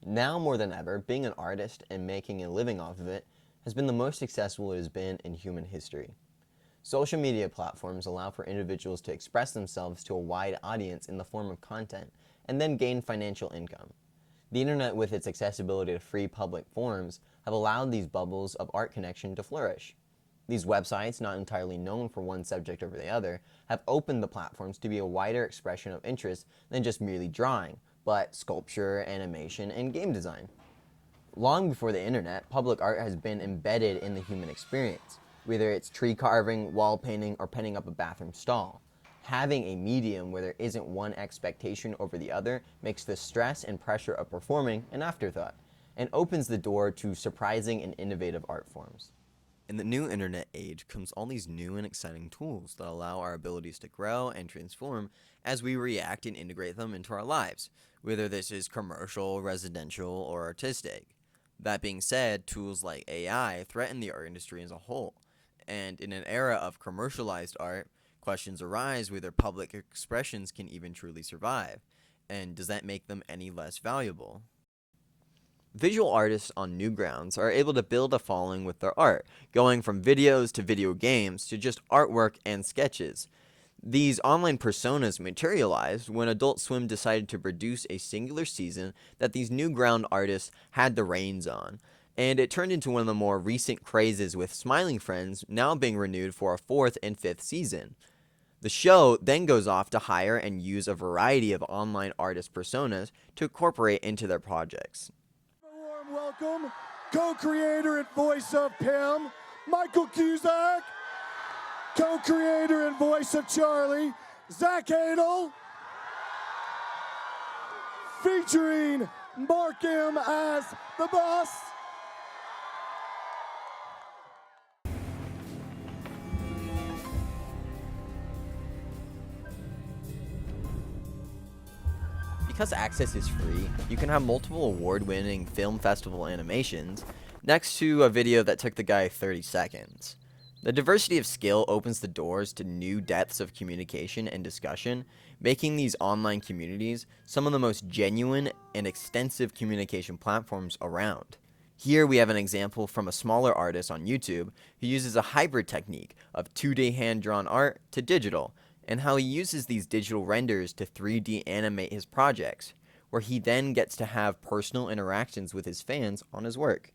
Now more than ever, being an artist and making a living off of it has been the most successful it has been in human history. Social media platforms allow for individuals to express themselves to a wide audience in the form of content and then gain financial income. The internet, with its accessibility to free public forums, have allowed these bubbles of art connection to flourish. These websites, not entirely known for one subject over the other, have opened the platforms to be a wider expression of interest than just merely drawing, but sculpture, animation, and game design. Long before the internet, public art has been embedded in the human experience, whether it's tree carving, wall painting, or penning up a bathroom stall. Having a medium where there isn't one expectation over the other makes the stress and pressure of performing an afterthought, and opens the door to surprising and innovative art forms. In the new internet age comes all these new and exciting tools that allow our abilities to grow and transform as we react and integrate them into our lives, whether this is commercial, residential, or artistic. That being said, tools like AI threaten the art industry as a whole, and in an era of commercialized art, questions arise whether public expressions can even truly survive, and does that make them any less valuable? Visual artists on Newgrounds are able to build a following with their art, going from videos to video games to just artwork and sketches. These online personas materialized when Adult Swim decided to produce a singular season that these Newground artists had the reins on, and it turned into one of the more recent crazes, with Smiling Friends now being renewed for a fourth and fifth season. The show then goes off to hire and use a variety of online artist personas to incorporate into their projects. Warm welcome, co-creator and voice of Pim, Michael Cusack, co-creator and voice of Charlie, Zach Hadel, featuring Mark M as the boss. Because access is free, you can have multiple award-winning film festival animations next to a video that took the guy 30 seconds. The diversity of skill opens the doors to new depths of communication and discussion, making these online communities some of the most genuine and extensive communication platforms around. Here we have an example from a smaller artist on YouTube who uses a hybrid technique of 2D hand-drawn art to digital, and how he uses these digital renders to 3D animate his projects, where he then gets to have personal interactions with his fans on his work.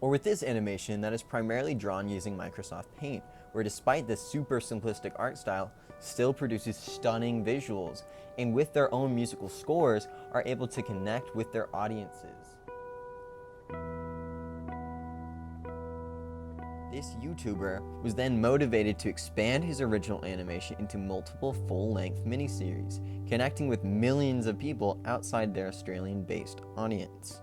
Or with this animation that is primarily drawn using Microsoft Paint, where despite this super simplistic art style, still produces stunning visuals, and with their own musical scores are able to connect with their audiences. This YouTuber was then motivated to expand his original animation into multiple full-length miniseries, connecting with millions of people outside their Australian-based audience.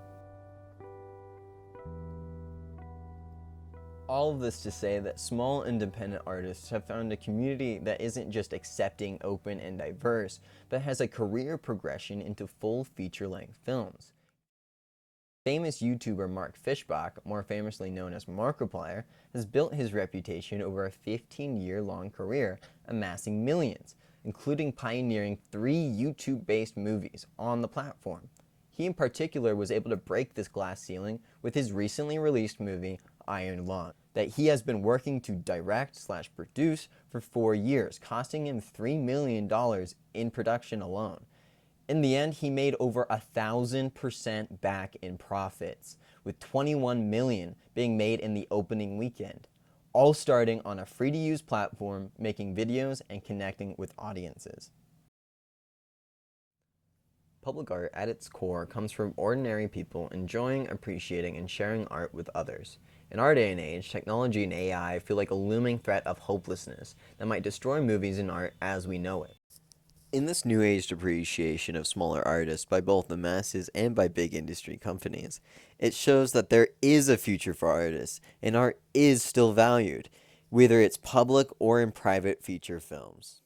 All of this to say that small independent artists have found a community that isn't just accepting, open, and diverse, but has a career progression into full feature-length films. Famous YouTuber Mark Fishbach, more famously known as Markiplier, has built his reputation over a 15-year-long career, amassing millions, including pioneering 3 YouTube-based movies on the platform. He in particular was able to break this glass ceiling with his recently released movie, Iron Lung, that he has been working to direct/produce for 4 years, costing him $3 million in production alone. In the end, he made over 1,000% back in profits, with $21 million being made in the opening weekend, all starting on a free-to-use platform, making videos and connecting with audiences. Public art at its core comes from ordinary people enjoying, appreciating, and sharing art with others. In our day and age, technology and AI feel like a looming threat of hopelessness that might destroy movies and art as we know it. In this new age appreciation of smaller artists by both the masses and by big industry companies, it shows that there is a future for artists, and art is still valued, whether it's public or in private feature films.